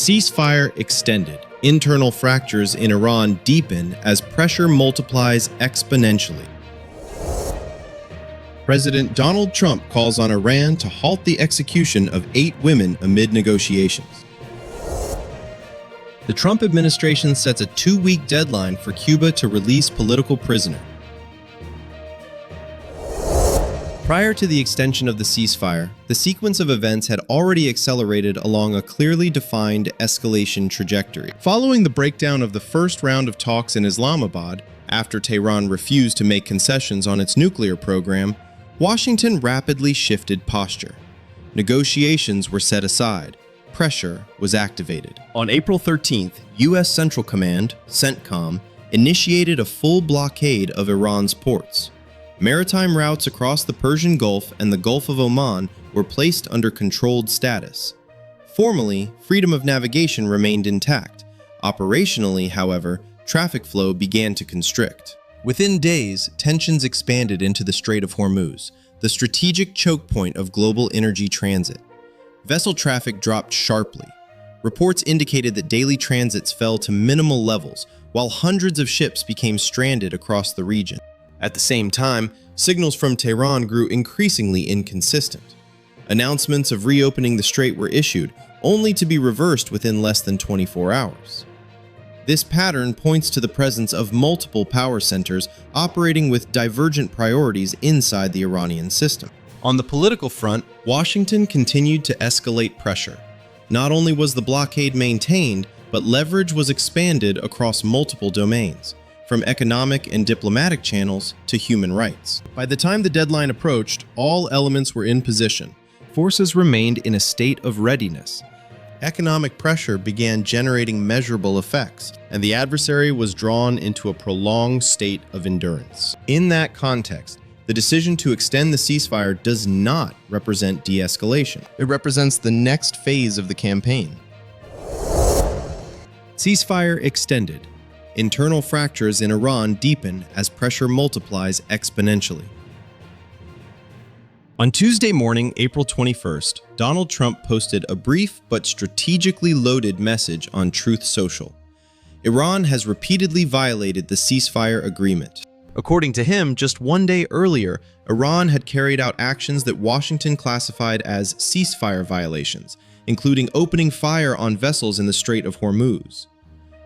Ceasefire extended. Internal fractures in Iran deepen as pressure multiplies exponentially. President Donald Trump calls on Iran to halt the execution of 8 women amid negotiations. The Trump administration sets a 2-week deadline for Cuba to release political prisoners. Prior to the extension of the ceasefire, the sequence of events had already accelerated along a clearly defined escalation trajectory. Following the breakdown of the first round of talks in Islamabad, after Tehran refused to make concessions on its nuclear program, Washington rapidly shifted posture. Negotiations were set aside. Pressure was activated. On April 13th, U.S. Central Command, CENTCOM, initiated a full blockade of Iran's ports. Maritime routes across the Persian Gulf and the Gulf of Oman were placed under controlled status. Formally, freedom of navigation remained intact. Operationally, however, traffic flow began to constrict. Within days, tensions expanded into the Strait of Hormuz, the strategic choke point of global energy transit. Vessel traffic dropped sharply. Reports indicated that daily transits fell to minimal levels, while hundreds of ships became stranded across the region. At the same time, signals from Tehran grew increasingly inconsistent. Announcements of reopening the strait were issued, only to be reversed within less than 24 hours. This pattern points to the presence of multiple power centers operating with divergent priorities inside the Iranian system. On the political front, Washington continued to escalate pressure. Not only was the blockade maintained, but leverage was expanded across multiple domains, from economic and diplomatic channels to human rights. By the time the deadline approached, all elements were in position. Forces remained in a state of readiness. Economic pressure began generating measurable effects, and the adversary was drawn into a prolonged state of endurance. In that context, the decision to extend the ceasefire does not represent de-escalation. It represents the next phase of the campaign. Ceasefire extended. Internal fractures in Iran deepen as pressure multiplies exponentially. On Tuesday morning, April 21st, Donald Trump posted a brief but strategically loaded message on Truth Social. Iran has repeatedly violated the ceasefire agreement. According to him, just 1 day earlier, Iran had carried out actions that Washington classified as ceasefire violations, including opening fire on vessels in the Strait of Hormuz.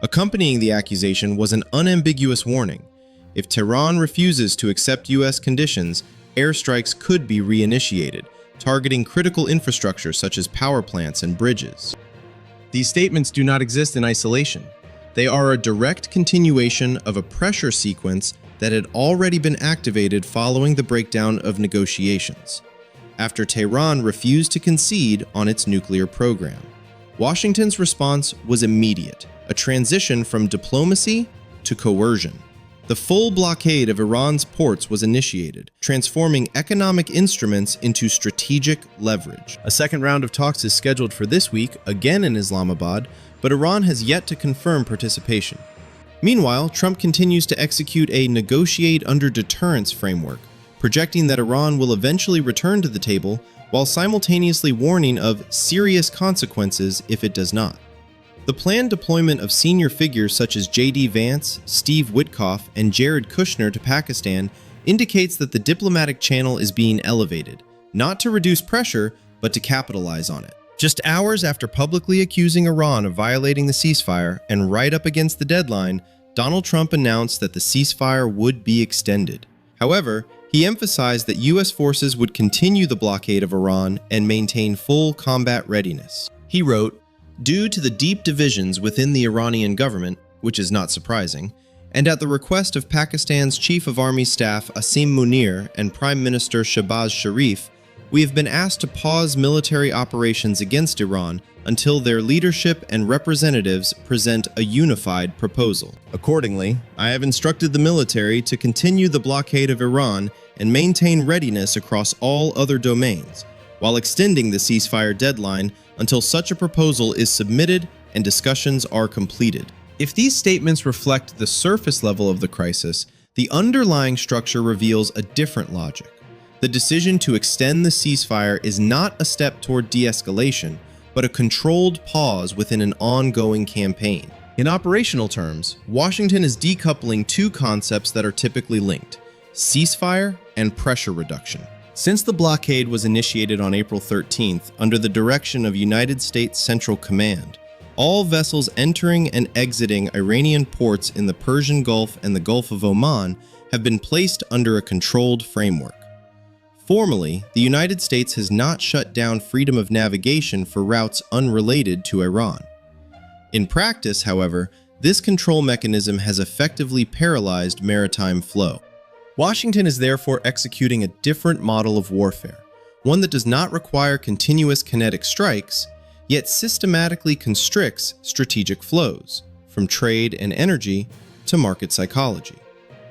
Accompanying the accusation was an unambiguous warning. If Tehran refuses to accept U.S. conditions, airstrikes could be reinitiated, targeting critical infrastructure such as power plants and bridges. These statements do not exist in isolation. They are a direct continuation of a pressure sequence that had already been activated following the breakdown of negotiations, after Tehran refused to concede on its nuclear program. Washington's response was immediate, a transition from diplomacy to coercion. The full blockade of Iran's ports was initiated, transforming economic instruments into strategic leverage. A second round of talks is scheduled for this week, again in Islamabad, but Iran has yet to confirm participation. Meanwhile, Trump continues to execute a negotiate under deterrence framework, projecting that Iran will eventually return to the table while simultaneously warning of serious consequences if it does not. The planned deployment of senior figures such as J.D. Vance, Steve Witkoff, and Jared Kushner to Pakistan indicates that the diplomatic channel is being elevated, not to reduce pressure, but to capitalize on it. Just hours after publicly accusing Iran of violating the ceasefire and right up against the deadline, Donald Trump announced that the ceasefire would be extended. However, he emphasized that U.S. forces would continue the blockade of Iran and maintain full combat readiness. He wrote, "Due to the deep divisions within the Iranian government, which is not surprising, and at the request of Pakistan's Chief of Army Staff Asim Munir and Prime Minister Shehbaz Sharif, we have been asked to pause military operations against Iran until their leadership and representatives present a unified proposal. Accordingly, I have instructed the military to continue the blockade of Iran and maintain readiness across all other domains, while extending the ceasefire deadline until such a proposal is submitted and discussions are completed." If these statements reflect the surface level of the crisis, the underlying structure reveals a different logic. The decision to extend the ceasefire is not a step toward de-escalation, but a controlled pause within an ongoing campaign. In operational terms, Washington is decoupling two concepts that are typically linked: ceasefire and pressure reduction. Since the blockade was initiated on April 13th under the direction of United States Central Command, all vessels entering and exiting Iranian ports in the Persian Gulf and the Gulf of Oman have been placed under a controlled framework. Formally, the United States has not shut down freedom of navigation for routes unrelated to Iran. In practice, however, this control mechanism has effectively paralyzed maritime flow. Washington is therefore executing a different model of warfare, one that does not require continuous kinetic strikes, yet systematically constricts strategic flows, from trade and energy to market psychology.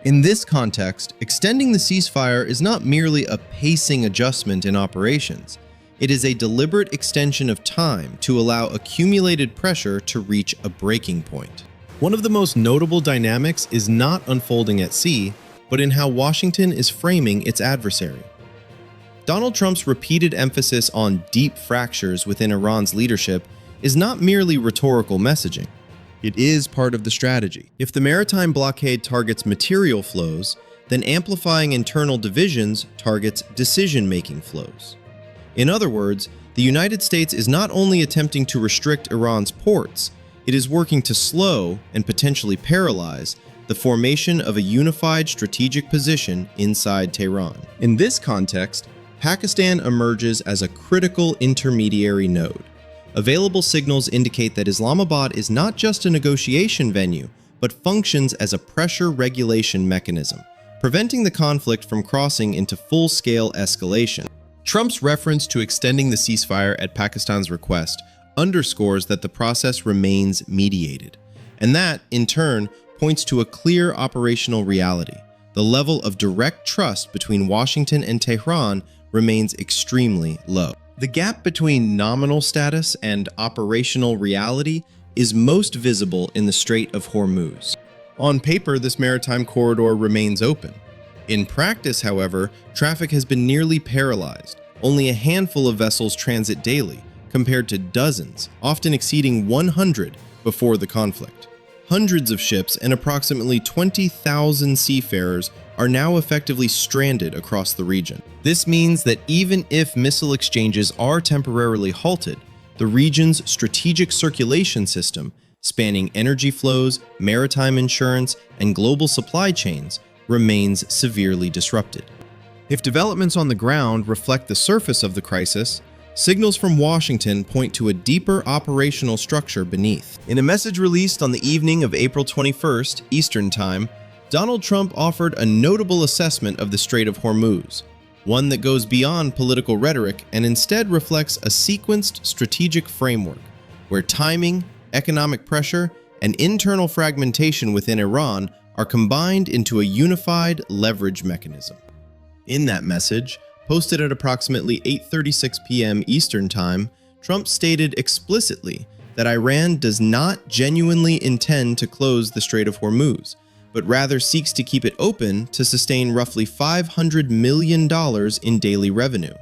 In this context, extending the ceasefire is not merely a pacing adjustment in operations. It is a deliberate extension of time to allow accumulated pressure to reach a breaking point. One of the most notable dynamics is not unfolding at sea, but in how Washington is framing its adversary. Donald Trump's repeated emphasis on deep fractures within Iran's leadership is not merely rhetorical messaging. It is part of the strategy. If the maritime blockade targets material flows, then amplifying internal divisions targets decision-making flows. In other words, the United States is not only attempting to restrict Iran's ports, it is working to slow and potentially paralyze the formation of a unified strategic position inside Tehran. In this context, Pakistan emerges as a critical intermediary node. Available signals indicate that Islamabad is not just a negotiation venue, but functions as a pressure regulation mechanism, preventing the conflict from crossing into full-scale escalation. Trump's reference to extending the ceasefire at Pakistan's request underscores that the process remains mediated, and that, in turn, points to a clear operational reality. The level of direct trust between Washington and Tehran remains extremely low. The gap between nominal status and operational reality is most visible in the Strait of Hormuz. On paper, this maritime corridor remains open. In practice, however, traffic has been nearly paralyzed. Only a handful of vessels transit daily, compared to dozens, often exceeding 100 before the conflict. Hundreds of ships and approximately 20,000 seafarers are now effectively stranded across the region. This means that even if missile exchanges are temporarily halted, the region's strategic circulation system, spanning energy flows, maritime insurance, and global supply chains, remains severely disrupted. If developments on the ground reflect the surface of the crisis, signals from Washington point to a deeper operational structure beneath. In a message released on the evening of April 21st, Eastern Time, Donald Trump offered a notable assessment of the Strait of Hormuz, one that goes beyond political rhetoric and instead reflects a sequenced strategic framework, where timing, economic pressure, and internal fragmentation within Iran are combined into a unified leverage mechanism. In that message, posted at approximately 8:36 p.m. Eastern Time, Trump stated explicitly that Iran does not genuinely intend to close the Strait of Hormuz, but rather seeks to keep it open to sustain roughly $500 million in daily revenue.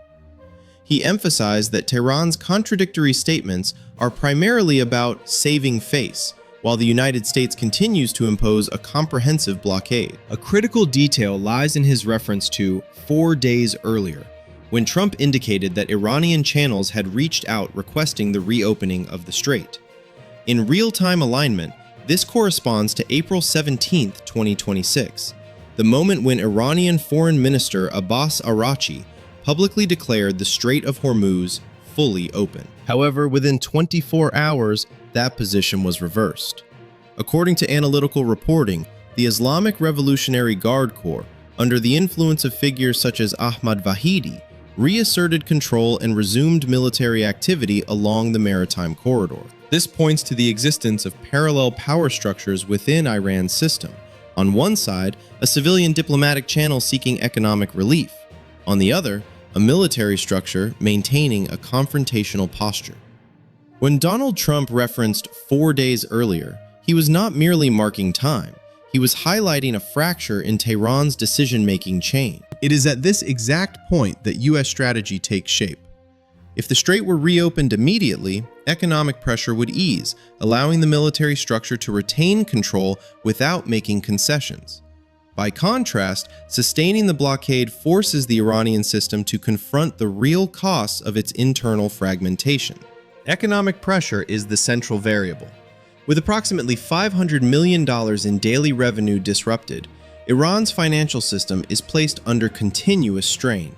He emphasized that Tehran's contradictory statements are primarily about saving face, while the United States continues to impose a comprehensive blockade. A critical detail lies in his reference to 4 days earlier, when Trump indicated that Iranian channels had reached out requesting the reopening of the strait. In real-time alignment, this corresponds to April 17, 2026, the moment when Iranian Foreign Minister Abbas Araghchi publicly declared the Strait of Hormuz fully open. However, within 24 hours, that position was reversed. According to analytical reporting, the Islamic Revolutionary Guard Corps, under the influence of figures such as Ahmad Vahidi, reasserted control and resumed military activity along the maritime corridor. This points to the existence of parallel power structures within Iran's system. On one side, a civilian diplomatic channel seeking economic relief. On the other, a military structure maintaining a confrontational posture. When Donald Trump referenced 4 days earlier, he was not merely marking time. He was highlighting a fracture in Tehran's decision-making chain. It is at this exact point that U.S. strategy takes shape. If the strait were reopened immediately, economic pressure would ease, allowing the military structure to retain control without making concessions. By contrast, sustaining the blockade forces the Iranian system to confront the real costs of its internal fragmentation. Economic pressure is the central variable. With approximately $500 million in daily revenue disrupted, Iran's financial system is placed under continuous strain.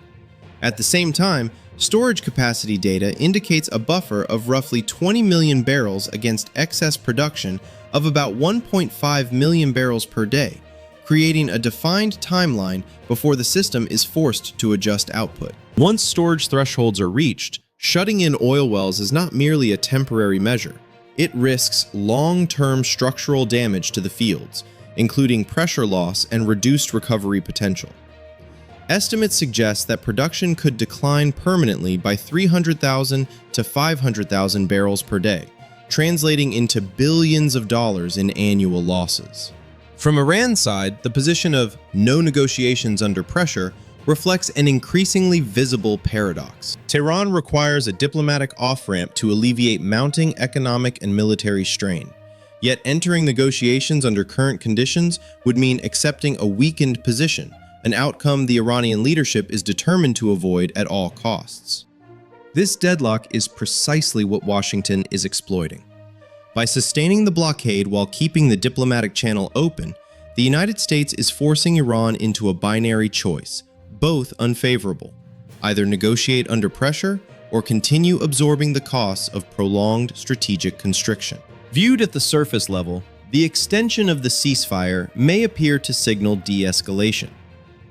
At the same time, storage capacity data indicates a buffer of roughly 20 million barrels against excess production of about 1.5 million barrels per day, creating a defined timeline before the system is forced to adjust output. Once storage thresholds are reached, shutting in oil wells is not merely a temporary measure. It risks long-term structural damage to the fields, including pressure loss and reduced recovery potential. Estimates suggest that production could decline permanently by 300,000 to 500,000 barrels per day, translating into billions of dollars in annual losses. From Iran's side, the position of no negotiations under pressure reflects an increasingly visible paradox. Tehran requires a diplomatic off-ramp to alleviate mounting economic and military strain. Yet entering negotiations under current conditions would mean accepting a weakened position, an outcome the Iranian leadership is determined to avoid at all costs. This deadlock is precisely what Washington is exploiting. By sustaining the blockade while keeping the diplomatic channel open, the United States is forcing Iran into a binary choice, both unfavorable: either negotiate under pressure or continue absorbing the costs of prolonged strategic constriction. Viewed at the surface level, the extension of the ceasefire may appear to signal de-escalation.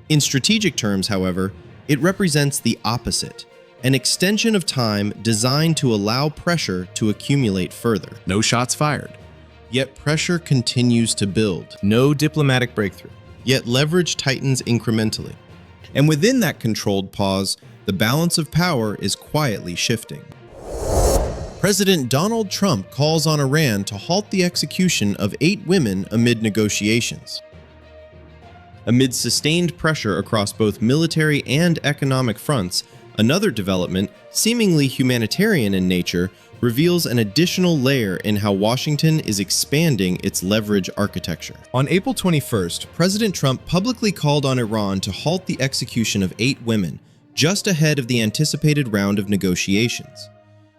In strategic terms, however, it represents the opposite: an extension of time designed to allow pressure to accumulate further. No shots fired. Yet pressure continues to build. No diplomatic breakthrough. Yet leverage tightens incrementally. And within that controlled pause, the balance of power is quietly shifting. President Donald Trump calls on Iran to halt the execution of 8 women amid negotiations. Amid sustained pressure across both military and economic fronts, another development, seemingly humanitarian in nature, reveals an additional layer in how Washington is expanding its leverage architecture. On April 21st, President Trump publicly called on Iran to halt the execution of 8 women, just ahead of the anticipated round of negotiations.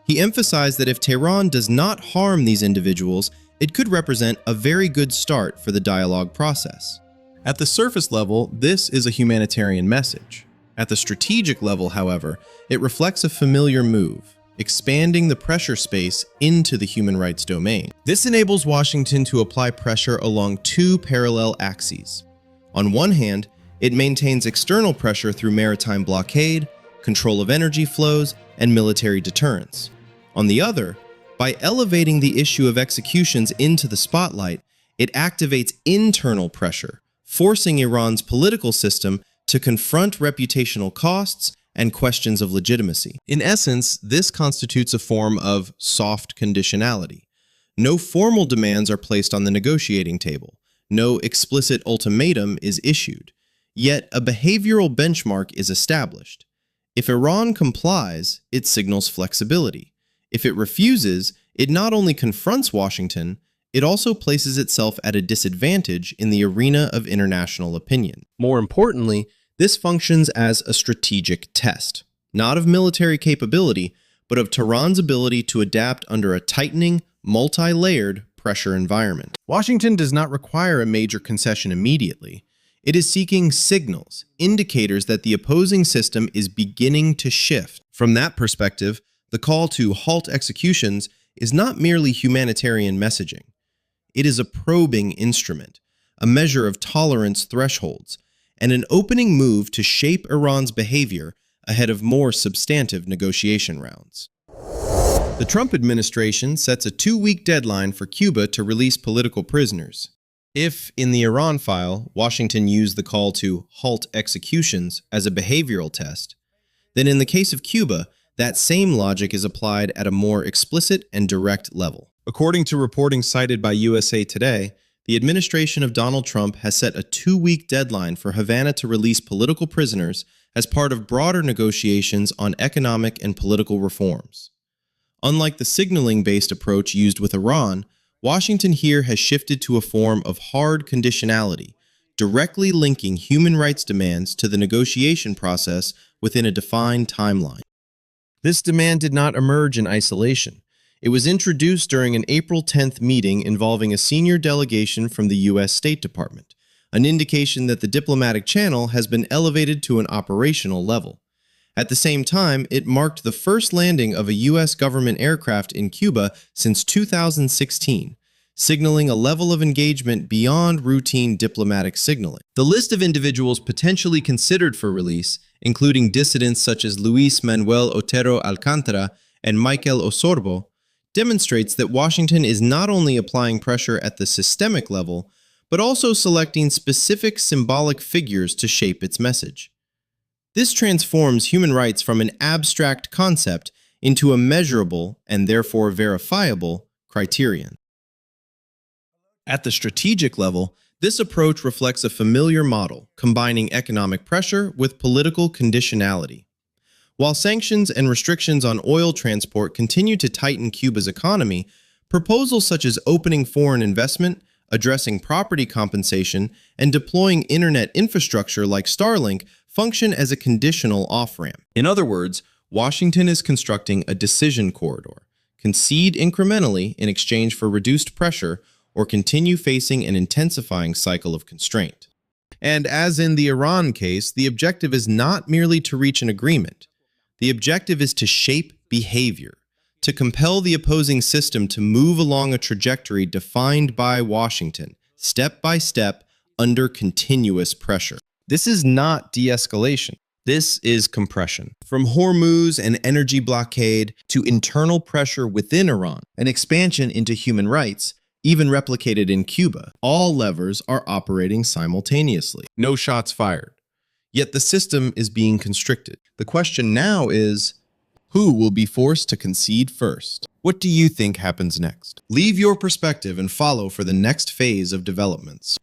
He emphasized that if Tehran does not harm these individuals, it could represent a very good start for the dialogue process. At the surface level, this is a humanitarian message. At the strategic level, however, it reflects a familiar move: expanding the pressure space into the human rights domain. This enables Washington to apply pressure along 2 parallel axes. On one hand, it maintains external pressure through maritime blockade, control of energy flows, and military deterrence. On the other, by elevating the issue of executions into the spotlight, it activates internal pressure, forcing Iran's political system to confront reputational costs and questions of legitimacy. In essence, this constitutes a form of soft conditionality. No formal demands are placed on the negotiating table. No explicit ultimatum is issued. Yet a behavioral benchmark is established. If Iran complies, it signals flexibility. If it refuses, it not only confronts Washington, it also places itself at a disadvantage in the arena of international opinion. More importantly, this functions as a strategic test, not of military capability, but of Tehran's ability to adapt under a tightening, multi-layered pressure environment. Washington does not require a major concession immediately. It is seeking signals, indicators that the opposing system is beginning to shift. From that perspective, the call to halt executions is not merely humanitarian messaging. It is a probing instrument, a measure of tolerance thresholds, and an opening move to shape Iran's behavior ahead of more substantive negotiation rounds. The Trump administration sets a 2-week deadline for Cuba to release political prisoners. If, in the Iran file, Washington used the call to halt executions as a behavioral test, then in the case of Cuba, that same logic is applied at a more explicit and direct level. According to reporting cited by USA Today, the administration of Donald Trump has set a 2-week deadline for Havana to release political prisoners as part of broader negotiations on economic and political reforms. Unlike the signaling-based approach used with Iran, Washington here has shifted to a form of hard conditionality, directly linking human rights demands to the negotiation process within a defined timeline. This demand did not emerge in isolation. It was introduced during an April 10th meeting involving a senior delegation from the U.S. State Department, an indication that the diplomatic channel has been elevated to an operational level. At the same time, it marked the first landing of a U.S. government aircraft in Cuba since 2016, signaling a level of engagement beyond routine diplomatic signaling. The list of individuals potentially considered for release, including dissidents such as Luis Manuel Otero Alcántara and Michael Osorbo, demonstrates that Washington is not only applying pressure at the systemic level, but also selecting specific symbolic figures to shape its message. This transforms human rights from an abstract concept into a measurable, and therefore verifiable, criterion. At the strategic level, this approach reflects a familiar model, combining economic pressure with political conditionality. While sanctions and restrictions on oil transport continue to tighten Cuba's economy, proposals such as opening foreign investment, addressing property compensation, and deploying internet infrastructure like Starlink function as a conditional off-ramp. In other words, Washington is constructing a decision corridor: concede incrementally in exchange for reduced pressure, or continue facing an intensifying cycle of constraint. And as in the Iran case, the objective is not merely to reach an agreement. The objective is to shape behavior, to compel the opposing system to move along a trajectory defined by Washington, step by step, under continuous pressure. This is not de-escalation. This is compression. From Hormuz and energy blockade to internal pressure within Iran, an expansion into human rights, even replicated in Cuba, all levers are operating simultaneously. No shots fired. Yet the system is being constricted. The question now is, who will be forced to concede first? What do you think happens next? Leave your perspective and follow for the next phase of developments.